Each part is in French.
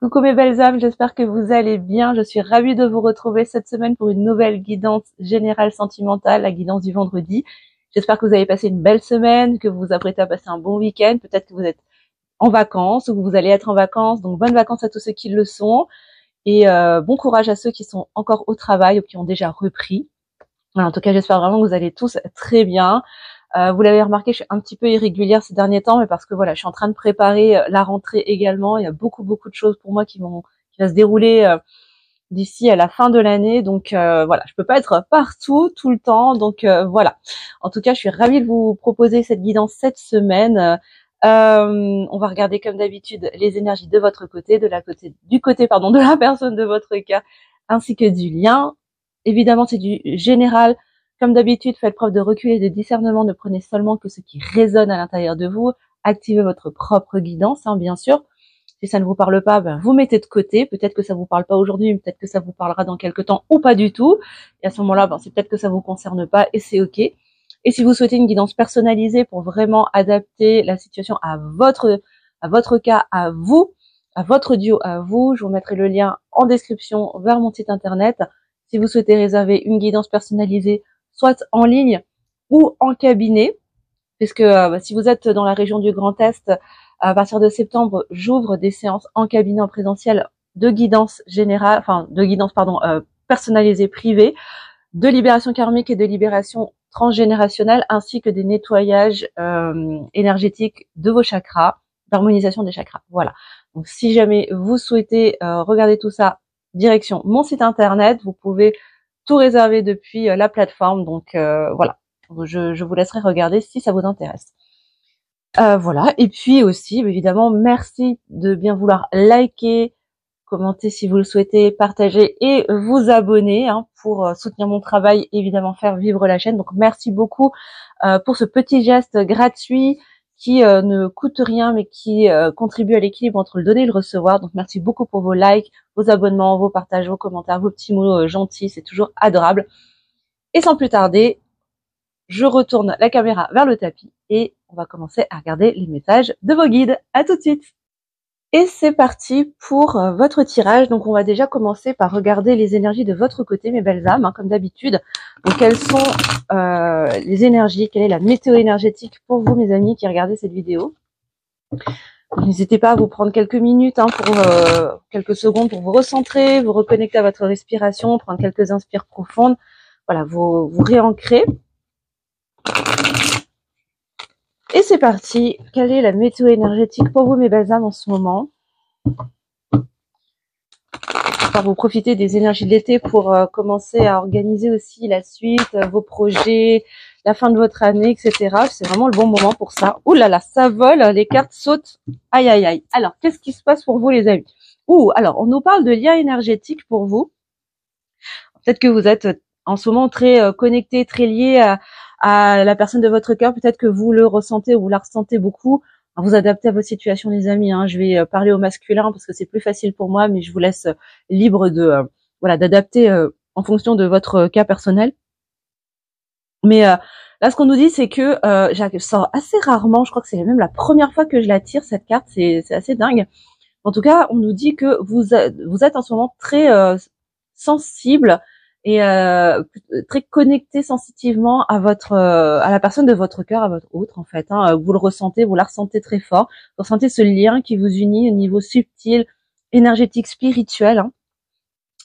Coucou mes belles âmes, j'espère que vous allez bien. Je suis ravie de vous retrouver cette semaine pour une nouvelle guidance générale sentimentale, la guidance du vendredi. J'espère que vous avez passé une belle semaine, que vous vous apprêtez à passer un bon week-end. Peut-être que vous êtes en vacances ou que vous allez être en vacances. Donc bonnes vacances à tous ceux qui le sont. Et bon courage à ceux qui sont encore au travail ou qui ont déjà repris. Voilà, en tout cas, j'espère vraiment que vous allez tous très bien. Vous l'avez remarqué, je suis un petit peu irrégulière ces derniers temps, mais parce que voilà, je suis en train de préparer la rentrée également. Il y a beaucoup de choses pour moi qui va se dérouler d'ici à la fin de l'année. Donc voilà, je peux pas être partout tout le temps. Donc voilà. En tout cas, je suis ravie de vous proposer cette guidance cette semaine. On va regarder comme d'habitude les énergies de votre côté, du côté de la personne de votre cas, ainsi que du lien. Évidemment, c'est du général. Comme d'habitude, faites preuve de recul et de discernement. Ne prenez seulement que ce qui résonne à l'intérieur de vous. Activez votre propre guidance, bien sûr. Si ça ne vous parle pas, vous mettez de côté. Peut-être que ça vous parle pas aujourd'hui, mais peut-être que ça vous parlera dans quelques temps ou pas du tout. Et à ce moment-là, c'est peut-être que ça vous concerne pas et c'est ok. Et si vous souhaitez une guidance personnalisée pour vraiment adapter la situation à votre cas, à vous, à votre duo, à vous, je vous mettrai le lien en description vers mon site internet. Si vous souhaitez réserver une guidance personnalisée, soit en ligne ou en cabinet, puisque si vous êtes dans la région du Grand Est, à partir de septembre, j'ouvre des séances en cabinet en présentiel de guidance générale, personnalisée privée, de libération karmique et de libération transgénérationnelle, ainsi que des nettoyages énergétiques de vos chakras, d'harmonisation des chakras. Voilà. Donc si jamais vous souhaitez regarder tout ça, direction mon site internet, vous pouvez tout réserver depuis la plateforme. Donc voilà, je vous laisserai regarder si ça vous intéresse. Voilà, et puis aussi, évidemment, merci de bien vouloir liker, commenter si vous le souhaitez, partager et vous abonner pour soutenir mon travail, évidemment faire vivre la chaîne. Donc merci beaucoup pour ce petit geste gratuit qui ne coûte rien mais qui contribue à l'équilibre entre le donner et le recevoir. Donc merci beaucoup pour vos likes, vos abonnements, vos partages, vos commentaires, vos petits mots gentils, c'est toujours adorable. Et sans plus tarder, je retourne la caméra vers le tapis et on va commencer à regarder les messages de vos guides. À tout de suite. Et c'est parti pour votre tirage. Donc on va déjà commencer par regarder les énergies de votre côté, mes belles âmes, comme d'habitude. Donc quelles sont les énergies, quelle est la météo énergétique pour vous, mes amis, qui regardez cette vidéo. N'hésitez pas à vous prendre quelques minutes, pour quelques secondes pour vous recentrer, vous reconnecter à votre respiration, prendre quelques inspires profondes. Voilà, vous réancrer. Et c'est parti. Quelle est la météo énergétique pour vous, mes belles âmes, en ce moment? Vous profitez des énergies de l'été pour commencer à organiser aussi la suite, vos projets, la fin de votre année, etc. C'est vraiment le bon moment pour ça. Ouh là là, ça vole, les cartes sautent. Aïe aïe aïe. Alors, qu'est-ce qui se passe pour vous, les amis? Alors, on nous parle de lien énergétique pour vous. Peut-être que vous êtes en ce moment très connecté, très lié à la personne de votre cœur. Peut-être que vous le ressentez ou vous la ressentez beaucoup. Vous adaptez à vos situations, les amis. Je vais parler au masculin parce que c'est plus facile pour moi, mais je vous laisse libre de d'adapter en fonction de votre cas personnel. Mais là, ce qu'on nous dit, c'est que je sors assez rarement. Je crois que c'est même la première fois que je la tire, cette carte. C'est assez dingue. En tout cas, on nous dit que vous êtes en ce moment très sensible et très connecté sensitivement à la personne de votre cœur, à votre autre, en fait. Vous le ressentez, vous la ressentez très fort. Vous ressentez ce lien qui vous unit au niveau subtil, énergétique, spirituel.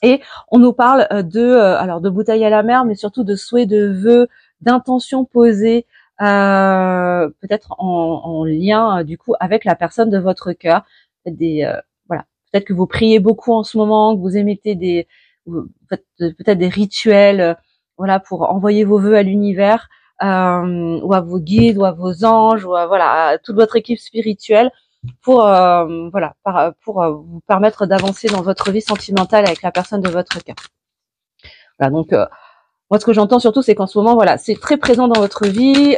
Et on nous parle de bouteille à la mer, mais surtout de souhaits, de vœux, d'intentions posées, peut-être en lien du coup avec la personne de votre cœur. Peut-être que vous priez beaucoup en ce moment, que vous émettez peut-être des rituels, pour envoyer vos vœux à l'univers, ou à vos guides, ou à vos anges, ou à toute votre équipe spirituelle, pour vous permettre d'avancer dans votre vie sentimentale avec la personne de votre cœur. Voilà, donc moi ce que j'entends surtout, c'est qu'en ce moment, c'est très présent dans votre vie.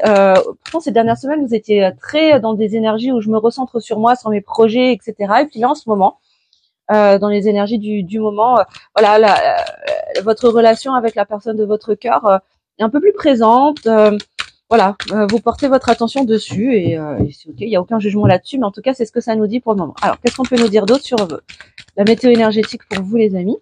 Pourtant ces dernières semaines, vous étiez très dans des énergies où je me recentre sur moi, sur mes projets, etc. Et puis là, en ce moment, dans les énergies du moment, votre relation avec la personne de votre cœur est un peu plus présente. Vous portez votre attention dessus et c'est ok, il n'y a aucun jugement là-dessus, mais en tout cas, c'est ce que ça nous dit pour le moment. Alors, qu'est-ce qu'on peut nous dire d'autre sur la météo énergétique pour vous, les amis.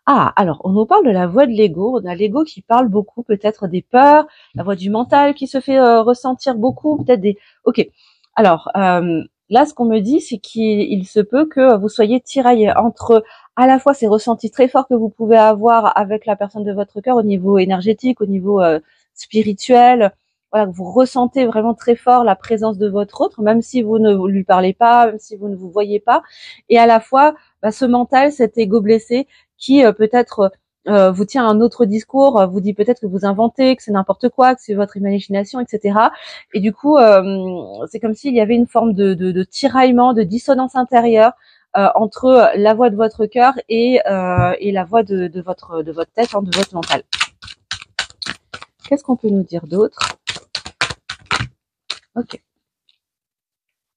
Ah, alors, on nous parle de la voix de l'ego. On a l'ego qui parle beaucoup, peut-être des peurs, la voix du mental qui se fait ressentir beaucoup, peut-être des... Ok, alors, là, ce qu'on me dit, c'est qu'il se peut que vous soyez tiraillé entre à la fois ces ressentis très forts que vous pouvez avoir avec la personne de votre cœur au niveau énergétique, au niveau spirituel. Voilà, vous ressentez vraiment très fort la présence de votre autre, même si vous ne lui parlez pas, même si vous ne vous voyez pas. Et à la fois, ce mental, cet ego blessé, qui peut-être vous tient un autre discours, vous dit peut-être que vous inventez, que c'est n'importe quoi, que c'est votre imagination, etc. Et du coup, c'est comme s'il y avait une forme de tiraillement, de dissonance intérieure entre la voix de votre cœur et la voix de votre tête, hein, de votre mental. Qu'est-ce qu'on peut nous dire d'autre? Ok.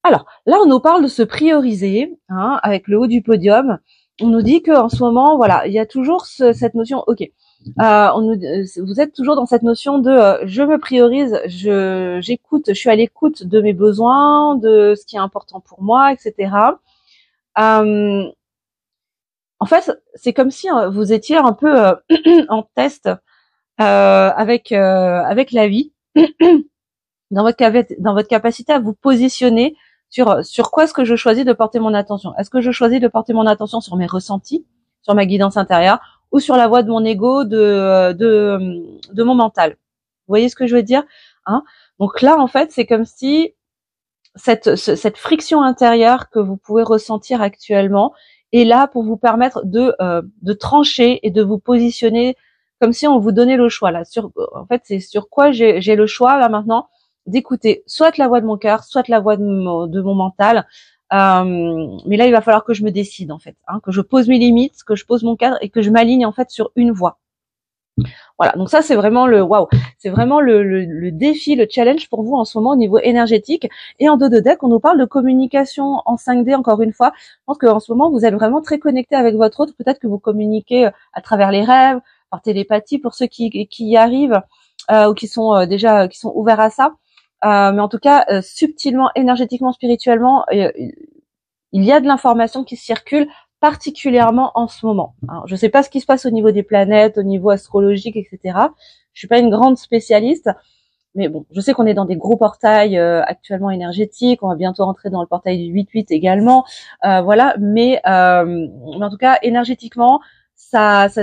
Alors, là, on nous parle de se prioriser, hein, avec le haut du podium. On nous dit qu'en ce moment, voilà, il y a toujours cette notion, ok, vous êtes toujours dans cette notion de je me priorise, j'écoute, je suis à l'écoute de mes besoins, de ce qui est important pour moi, etc. En fait, c'est comme si vous étiez un peu en test avec la vie, dans votre capacité à vous positionner sur quoi est-ce que je choisis de porter mon attention. Est-ce que je choisis de porter mon attention sur mes ressentis, sur ma guidance intérieure, ou sur la voix de mon ego, de mon mental? Vous voyez ce que je veux dire, hein? Donc là, en fait, c'est comme si cette friction intérieure que vous pouvez ressentir actuellement est là pour vous permettre de trancher et de vous positionner comme si on vous donnait le choix là. En fait, c'est sur quoi j'ai le choix là maintenant d'écouter soit la voix de mon cœur, soit la voix de mon mental. Mais là, il va falloir que je me décide en fait, hein, que je pose mes limites, que je pose mon cadre et que je m'aligne en fait sur une voie. Voilà, donc ça c'est vraiment c'est vraiment le défi, le challenge pour vous en ce moment au niveau énergétique. Et en dos de deck, on nous parle de communication en 5D encore une fois. Je pense qu'en ce moment vous êtes vraiment très connecté avec votre autre. Peut-être que vous communiquez à travers les rêves, par télépathie pour ceux qui y arrivent ou qui sont déjà qui sont ouverts à ça. Mais en tout cas, subtilement, énergétiquement, spirituellement, il y a de l'information qui circule particulièrement en ce moment. Alors, je ne sais pas ce qui se passe au niveau des planètes, au niveau astrologique, etc. Je suis pas une grande spécialiste, mais bon, je sais qu'on est dans des gros portails actuellement énergétiques. On va bientôt rentrer dans le portail du 8-8 également. Voilà, mais en tout cas, énergétiquement,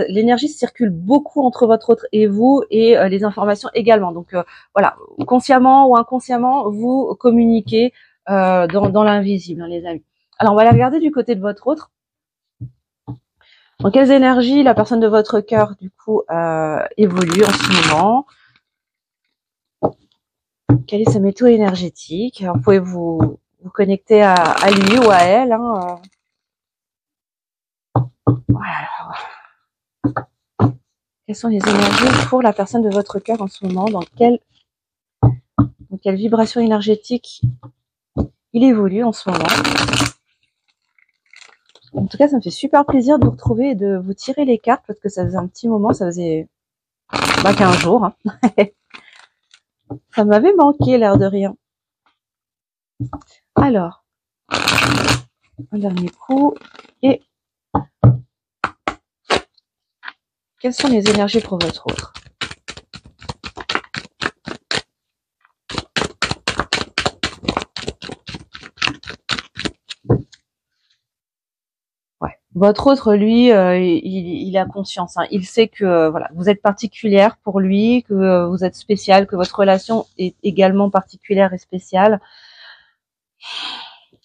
l'énergie circule beaucoup entre votre autre et vous, et les informations également. Donc voilà, consciemment ou inconsciemment, vous communiquez dans l'invisible, hein, les amis. Alors, on va aller regarder du côté de votre autre. Dans quelles énergies la personne de votre cœur, du coup, évolue en ce moment? Quelle est sa météo énergétique? Alors, vous pouvez vous connecter à lui ou à elle. Hein. Voilà. Quelles sont les énergies pour la personne de votre cœur en ce moment? Dans quelle vibration énergétique il évolue en ce moment? En tout cas, ça me fait super plaisir de vous retrouver et de vous tirer les cartes parce que ça faisait un petit moment, ça faisait 15 jours. Hein. Ça m'avait manqué, l'air de rien. Alors, un dernier coup. Et quelles sont les énergies pour votre autre? Votre autre, lui, il a conscience. Hein. Il sait que voilà, vous êtes particulière pour lui, que vous êtes spéciale, que votre relation est également particulière et spéciale.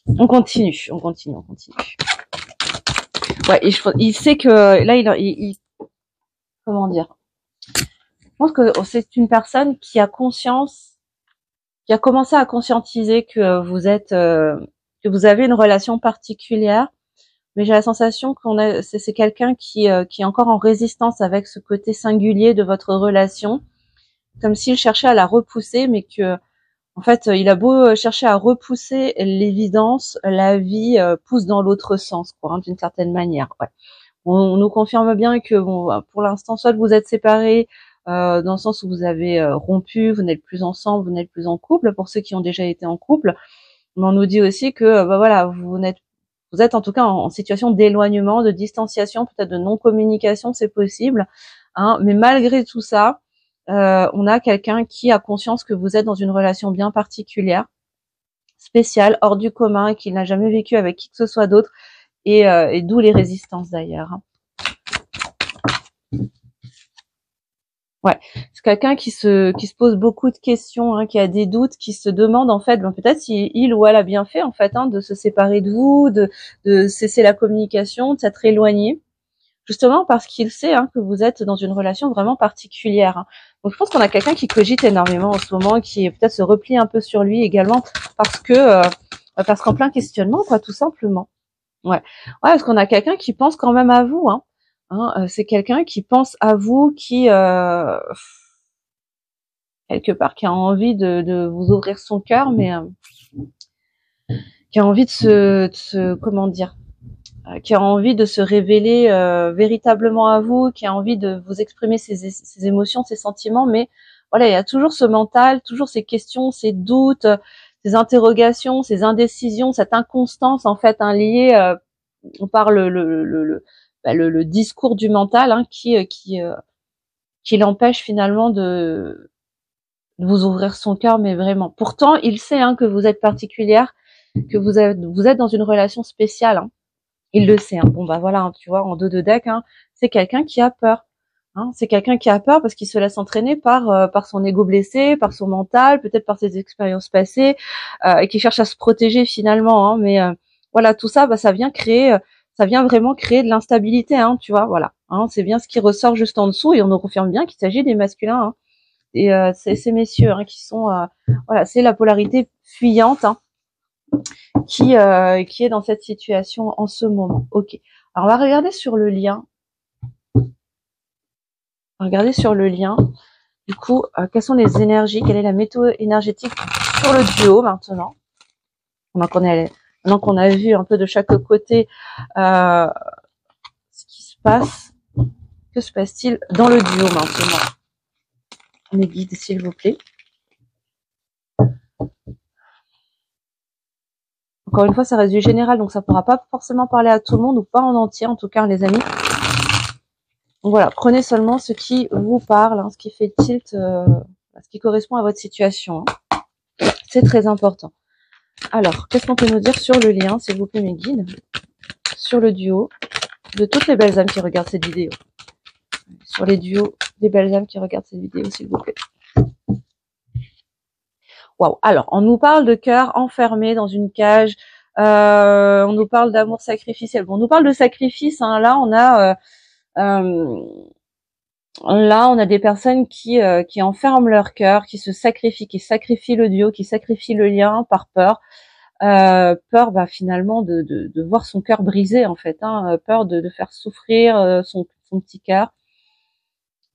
On continue. Ouais, et il sait que là, il comment dire? Je pense que c'est une personne qui a conscience, qui a commencé à conscientiser que que vous avez une relation particulière. Mais j'ai la sensation c'est quelqu'un qui est encore en résistance avec ce côté singulier de votre relation, comme s'il cherchait à la repousser, mais que, en fait, il a beau chercher à repousser l'évidence, la vie pousse dans l'autre sens, quoi, hein, d'une certaine manière. Ouais. On nous confirme bien que, bon, pour l'instant, soit vous êtes séparés, dans le sens où vous avez rompu, vous n'êtes plus ensemble, vous n'êtes plus en couple, pour ceux qui ont déjà été en couple, mais on nous dit aussi que, voilà, vous vous êtes en tout cas en situation d'éloignement, de distanciation, peut-être de non-communication, c'est possible, hein, mais malgré tout ça, on a quelqu'un qui a conscience que vous êtes dans une relation bien particulière, spéciale, hors du commun, qu'il n'a jamais vécu avec qui que ce soit d'autre, et d'où les résistances d'ailleurs, hein. Ouais, c'est quelqu'un qui se pose beaucoup de questions, hein, qui a des doutes, qui se demande en fait, peut-être si il ou elle a bien fait en fait, hein, de se séparer de vous, de cesser la communication, de s'être éloigné, justement parce qu'il sait, hein, que vous êtes dans une relation vraiment particulière, hein. Donc je pense qu'on a quelqu'un qui cogite énormément en ce moment, qui peut-être se replie un peu sur lui également, parce qu'en plein questionnement, quoi, tout simplement. Ouais, parce qu'on a quelqu'un qui pense quand même à vous, hein. C'est quelqu'un qui pense à vous, qui quelque part qui a envie de vous ouvrir son cœur, mais qui a envie de se comment dire, qui a envie de se révéler véritablement à vous, qui a envie de vous exprimer ses émotions, ses sentiments, mais voilà, il y a toujours ce mental, toujours ces questions, ces doutes, ces interrogations, ces indécisions, cette inconstance en fait, hein, liée, on parle le discours du mental, hein, qui l'empêche finalement de vous ouvrir son cœur, mais vraiment. Pourtant, il sait, hein, que vous êtes particulière, que vous êtes dans une relation spéciale, hein. Il le sait, hein. Bon bah voilà, hein, tu vois, en dos de deck, hein, c'est quelqu'un qui a peur. Hein, c'est quelqu'un qui a peur parce qu'il se laisse entraîner par son ego blessé, par son mental, peut-être par ses expériences passées, et qui cherche à se protéger finalement, hein, mais voilà, tout ça, ça vient vraiment créer de l'instabilité, hein, tu vois, voilà, hein, c'est bien ce qui ressort juste en dessous, et on nous confirme bien qu'il s'agit des masculins, hein, et c'est ces messieurs, hein, qui sont, voilà, c'est la polarité fuyante, hein, qui est dans cette situation en ce moment. Ok, alors on va regarder sur le lien. Regardez sur le lien. Du coup, quelles sont les énergies, quelle est la météo énergétique sur le duo maintenant. Maintenant qu'on a vu un peu de chaque côté ce qui se passe, que se passe-t-il dans le duo maintenant? Mes guides, s'il vous plaît. Encore une fois, ça reste du général, donc ça ne pourra pas forcément parler à tout le monde, ou pas en entier, en tout cas, les amis. Donc voilà, prenez seulement ce qui vous parle, hein, ce qui fait tilt, ce qui correspond à votre situation, hein. C'est très important. Alors, qu'est-ce qu'on peut nous dire sur le lien, s'il vous plaît, mes guides, sur le duo, de toutes les belles âmes qui regardent cette vidéo. Sur les duos des belles âmes qui regardent cette vidéo, s'il vous plaît. Waouh. Alors, on nous parle de cœur enfermé dans une cage. On nous parle d'amour sacrificiel. Bon, on nous parle de sacrifice, hein. Là, on a des personnes qui enferment leur cœur, qui se sacrifient, qui sacrifient le duo, qui sacrifient le lien par peur. Peur, finalement, de voir son cœur brisé, en fait, hein. Peur de faire souffrir son petit cœur.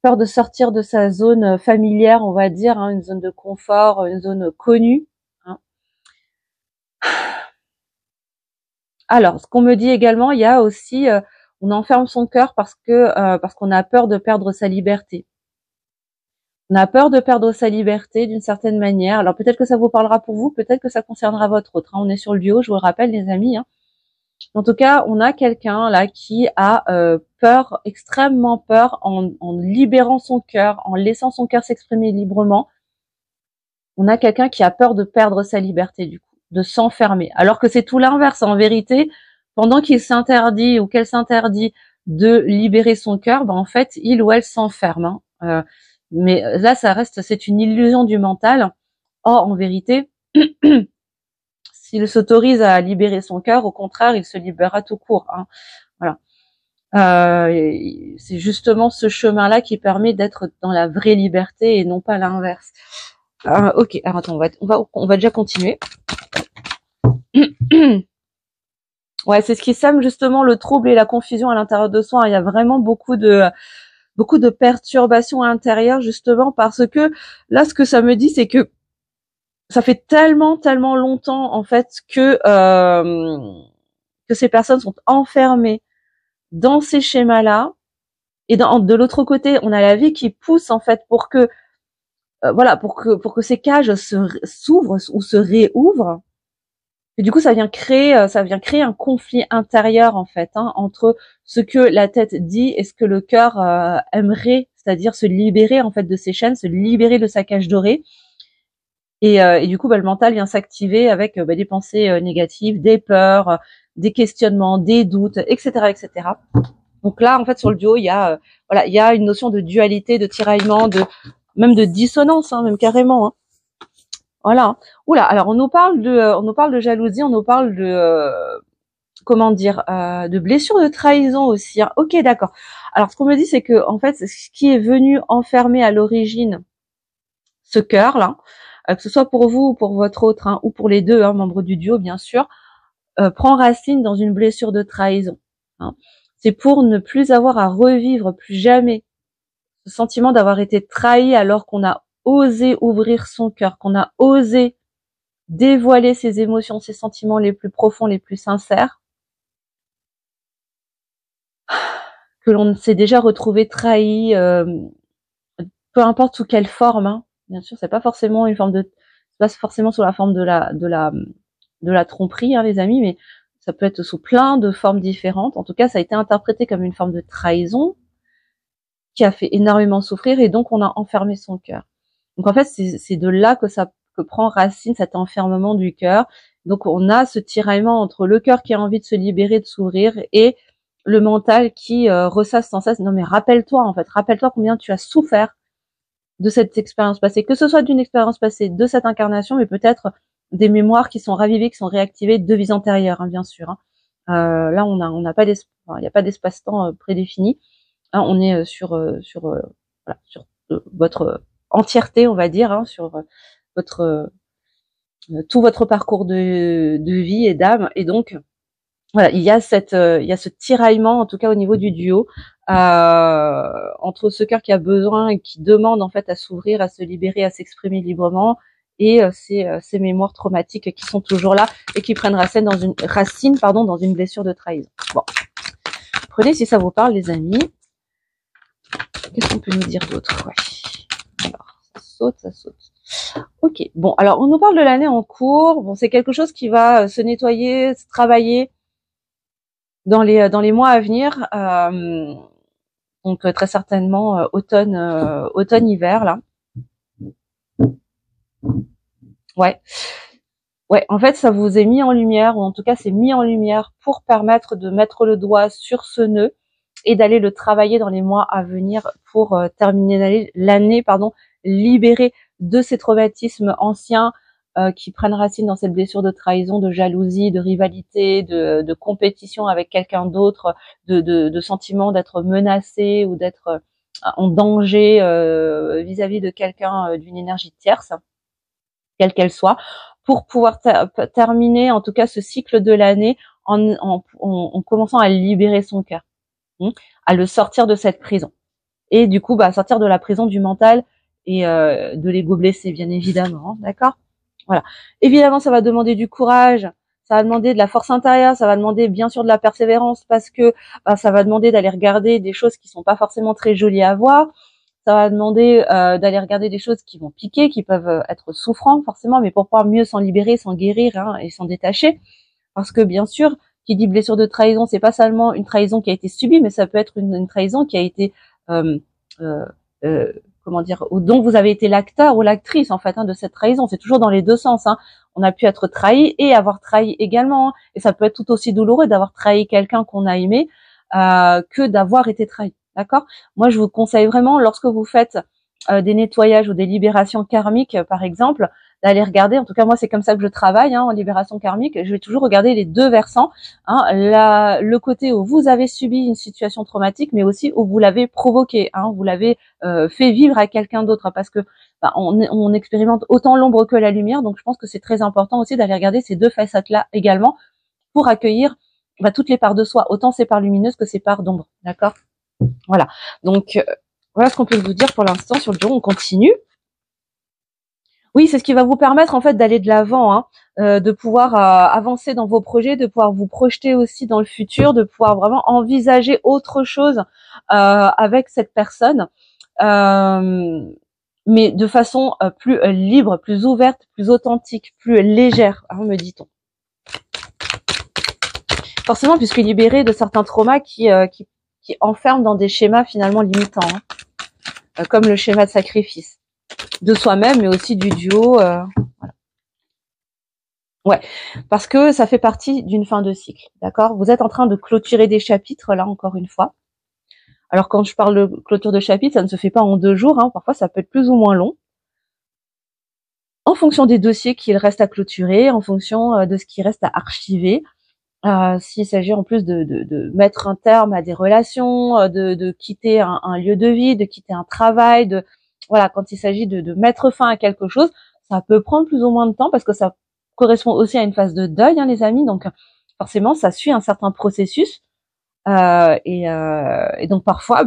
Peur de sortir de sa zone familière, on va dire, hein, une zone de confort, une zone connue, hein. Alors, ce qu'on me dit également, il y a aussi, on enferme son cœur parce qu'on a peur de perdre sa liberté. On a peur de perdre sa liberté d'une certaine manière. Alors peut-être que ça vous parlera pour vous, peut-être que ça concernera votre autre, hein. On est sur le duo, je vous le rappelle, les amis, hein. En tout cas, on a quelqu'un là qui a peur, extrêmement peur, en libérant son cœur, en laissant son cœur s'exprimer librement. On a quelqu'un qui a peur de perdre sa liberté, du coup, de s'enfermer. Alors que c'est tout l'inverse. En vérité, pendant qu'il s'interdit ou qu'elle s'interdit de libérer son cœur, en fait, il ou elle s'enferme, hein. Mais là, c'est une illusion du mental. Or, en vérité, s'il s'autorise à libérer son cœur, au contraire, il se libérera tout court, hein. Voilà. C'est justement ce chemin-là qui permet d'être dans la vraie liberté et non pas l'inverse. Ok, alors attends, on va déjà continuer. Ouais, c'est ce qui sème justement le trouble et la confusion à l'intérieur de soi. Il y a vraiment beaucoup de perturbations intérieures, justement parce que là, ce que ça me dit, c'est que ça fait tellement longtemps en fait que ces personnes sont enfermées dans ces schémas-là, et de l'autre côté, on a la vie qui pousse en fait pour que ces cages s'ouvrent ou se réouvrent, Et du coup, ça vient créer un conflit intérieur en fait, hein, entre ce que la tête dit et ce que le cœur aimerait, c'est-à-dire se libérer en fait de ses chaînes, se libérer de sa cage dorée. Et du coup, le mental vient s'activer avec des pensées négatives, des peurs, des questionnements, des doutes, etc., etc. Donc là, en fait, sur le duo, il y a il y a une notion de dualité, de tiraillement, même de dissonance, hein, même carrément. Hein. Voilà. Oula. Alors on nous parle de jalousie, on nous parle de comment dire, de blessures de trahison aussi. Hein. Ok, d'accord. Alors ce qu'on me dit, c'est que en fait, ce qui est venu enfermer à l'origine ce cœur là, que ce soit pour vous ou pour votre autre, hein, ou pour les deux membres du duo, bien sûr, prend racine dans une blessure de trahison. Hein. C'est pour ne plus avoir à revivre plus jamais ce sentiment d'avoir été trahi alors qu'on a osé ouvrir son cœur, qu'on a osé dévoiler ses émotions, ses sentiments les plus profonds, les plus sincères, que l'on s'est déjà retrouvé trahi, peu importe sous quelle forme. Hein. Bien sûr, c'est pas forcément sous la forme de la tromperie, hein, les amis, mais ça peut être sous plein de formes différentes. En tout cas, ça a été interprété comme une forme de trahison qui a fait énormément souffrir et donc on a enfermé son cœur. Donc en fait, c'est de là que prend racine cet enfermement du cœur. Donc on a ce tiraillement entre le cœur qui a envie de se libérer, de s'ouvrir, et le mental qui ressasse sans cesse. Non mais rappelle-toi combien tu as souffert de cette expérience passée, que ce soit d'une expérience passée, de cette incarnation, mais peut-être des mémoires qui sont ravivées, qui sont réactivées de vies antérieures, hein, bien sûr. Hein. Là, on n'a pas il n'y a pas d'espace-temps prédéfini. Hein, on est sur votre entièreté, on va dire, hein, sur votre tout votre parcours de vie et d'âme. Et donc, voilà, il y a ce tiraillement, en tout cas au niveau du duo, entre ce cœur qui a besoin et qui demande en fait à s'ouvrir, à se libérer, à s'exprimer librement, et ces mémoires traumatiques qui sont toujours là et qui prennent racine dans une blessure de trahison. Bon, prenez si ça vous parle, les amis. Qu'est-ce qu'on peut nous dire d'autre? Ouais. Alors, ça saute. Ok, bon, alors on nous parle de l'année en cours. Bon, c'est quelque chose qui va se nettoyer, se travailler dans les mois à venir. Donc très certainement automne-hiver là. Ouais. Ouais, en fait, ça vous est mis en lumière, ou en tout cas, c'est mis en lumière pour permettre de mettre le doigt sur ce nœud et d'aller le travailler dans les mois à venir pour terminer l'année, libéré de ces traumatismes anciens qui prennent racine dans cette blessure de trahison, de jalousie, de rivalité, de compétition avec quelqu'un d'autre, de sentiment d'être menacé ou d'être en danger vis-à-vis de quelqu'un d'une énergie tierce, quelle qu'elle soit, pour pouvoir terminer en tout cas ce cycle de l'année en commençant à libérer son cœur, à le sortir de cette prison. Et du coup, sortir de la prison du mental et de l'ego blessé, bien évidemment, hein, d'accord? Voilà. Évidemment, ça va demander du courage, ça va demander de la force intérieure, ça va demander bien sûr de la persévérance parce que ça va demander d'aller regarder des choses qui sont pas forcément très jolies à voir. Ça va demander d'aller regarder des choses qui vont piquer, qui peuvent être souffrantes forcément, mais pour pouvoir mieux s'en libérer, s'en guérir, hein, et s'en détacher. Parce que bien sûr, qui dit blessure de trahison, c'est pas seulement une trahison qui a été subie, mais ça peut être une trahison qui a été comment dire, dont vous avez été l'acteur ou l'actrice en fait, hein, de cette trahison. C'est toujours dans les deux sens. Hein. On a pu être trahi et avoir trahi également. Hein. Et ça peut être tout aussi douloureux d'avoir trahi quelqu'un qu'on a aimé que d'avoir été trahi. D'accord? Moi, je vous conseille vraiment, lorsque vous faites des nettoyages ou des libérations karmiques, par exemple, d'aller regarder. En tout cas, moi, c'est comme ça que je travaille, hein, en libération karmique. Je vais toujours regarder les deux versants, hein, le côté où vous avez subi une situation traumatique, mais aussi où vous l'avez provoqué, hein, vous l'avez fait vivre à quelqu'un d'autre, hein, parce que on expérimente autant l'ombre que la lumière. Donc, je pense que c'est très important aussi d'aller regarder ces deux facettes-là également pour accueillir toutes les parts de soi, autant ces parts lumineuses que ces parts d'ombre. D'accord? Voilà. Donc, voilà ce qu'on peut vous dire pour l'instant sur le jour. On continue. Oui, c'est ce qui va vous permettre en fait d'aller de l'avant, hein, de pouvoir avancer dans vos projets, de pouvoir vous projeter aussi dans le futur, de pouvoir vraiment envisager autre chose avec cette personne, mais de façon plus libre, plus ouverte, plus authentique, plus légère, hein, me dit-on. Forcément, puisque libéré de certains traumas qui enferment dans des schémas finalement limitants, hein, comme le schéma de sacrifice de soi-même, mais aussi du duo. Voilà. Ouais, parce que ça fait partie d'une fin de cycle, d'accord? Vous êtes en train de clôturer des chapitres, là, encore une fois. Alors, quand je parle de clôture de chapitre, ça ne se fait pas en 2 jours, hein. Parfois, ça peut être plus ou moins long. En fonction des dossiers qu'il reste à clôturer, en fonction de ce qui reste à archiver. S'il s'agit en plus de mettre un terme à des relations, de quitter un lieu de vie, de quitter un travail, voilà, quand il s'agit de mettre fin à quelque chose, ça peut prendre plus ou moins de temps parce que ça correspond aussi à une phase de deuil, hein, les amis. Donc forcément, ça suit un certain processus. Et donc parfois,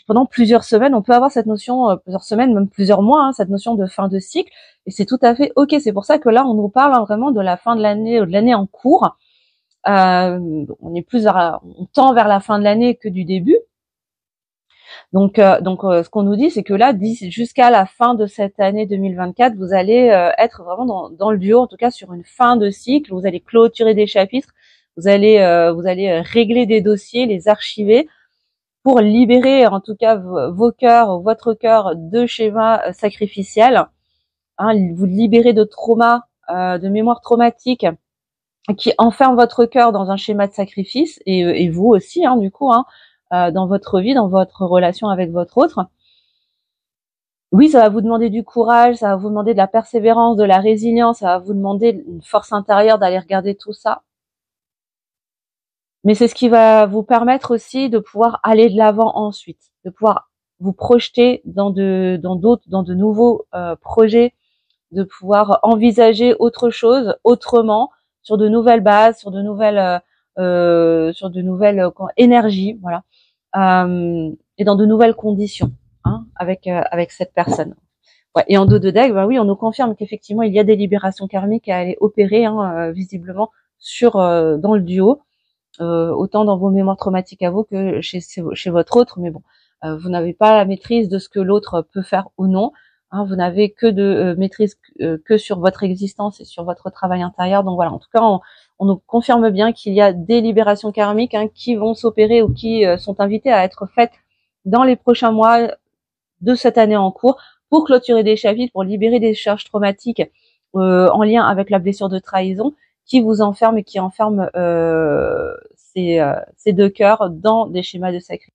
pendant plusieurs semaines, on peut avoir cette notion, plusieurs semaines, même plusieurs mois, hein, cette notion de fin de cycle. Et c'est tout à fait ok. C'est pour ça que là, on nous parle, hein, vraiment de la fin de l'année ou de l'année en cours. On est on tend vers la fin de l'année que du début. Donc, ce qu'on nous dit, c'est que là, jusqu'à la fin de cette année 2024, vous allez être vraiment dans le duo, en tout cas sur une fin de cycle. Vous allez clôturer des chapitres, vous allez régler des dossiers, les archiver pour libérer, en tout cas, vos cœurs, votre cœur de schémas sacrificiels. Hein, vous libérez de traumas, de mémoires traumatiques qui enferment votre cœur dans un schéma de sacrifice et vous aussi, hein, du coup, hein. Dans votre vie, dans votre relation avec votre autre. Oui, ça va vous demander du courage, ça va vous demander de la persévérance, de la résilience, ça va vous demander une force intérieure d'aller regarder tout ça. Mais c'est ce qui va vous permettre aussi de pouvoir aller de l'avant ensuite, de pouvoir vous projeter dans de nouveaux projets, de pouvoir envisager autre chose autrement, sur de nouvelles bases, sur de nouvelles énergies, voilà. Et dans de nouvelles conditions, hein, avec cette personne. Ouais. Et en dos de deck, oui, on nous confirme qu'effectivement il y a des libérations karmiques à aller opérer, hein, visiblement dans le duo, autant dans vos mémoires traumatiques à vous que chez votre autre. Mais bon, vous n'avez pas la maîtrise de ce que l'autre peut faire ou non. Hein, vous n'avez que de maîtrise que sur votre existence et sur votre travail intérieur. Donc voilà, en tout cas, on nous confirme bien qu'il y a des libérations karmiques, hein, qui vont s'opérer ou qui sont invitées à être faites dans les prochains mois de cette année en cours pour clôturer des chapitres, pour libérer des charges traumatiques en lien avec la blessure de trahison qui vous enferme et qui enferme ces 2 cœurs dans des schémas de sacrifice.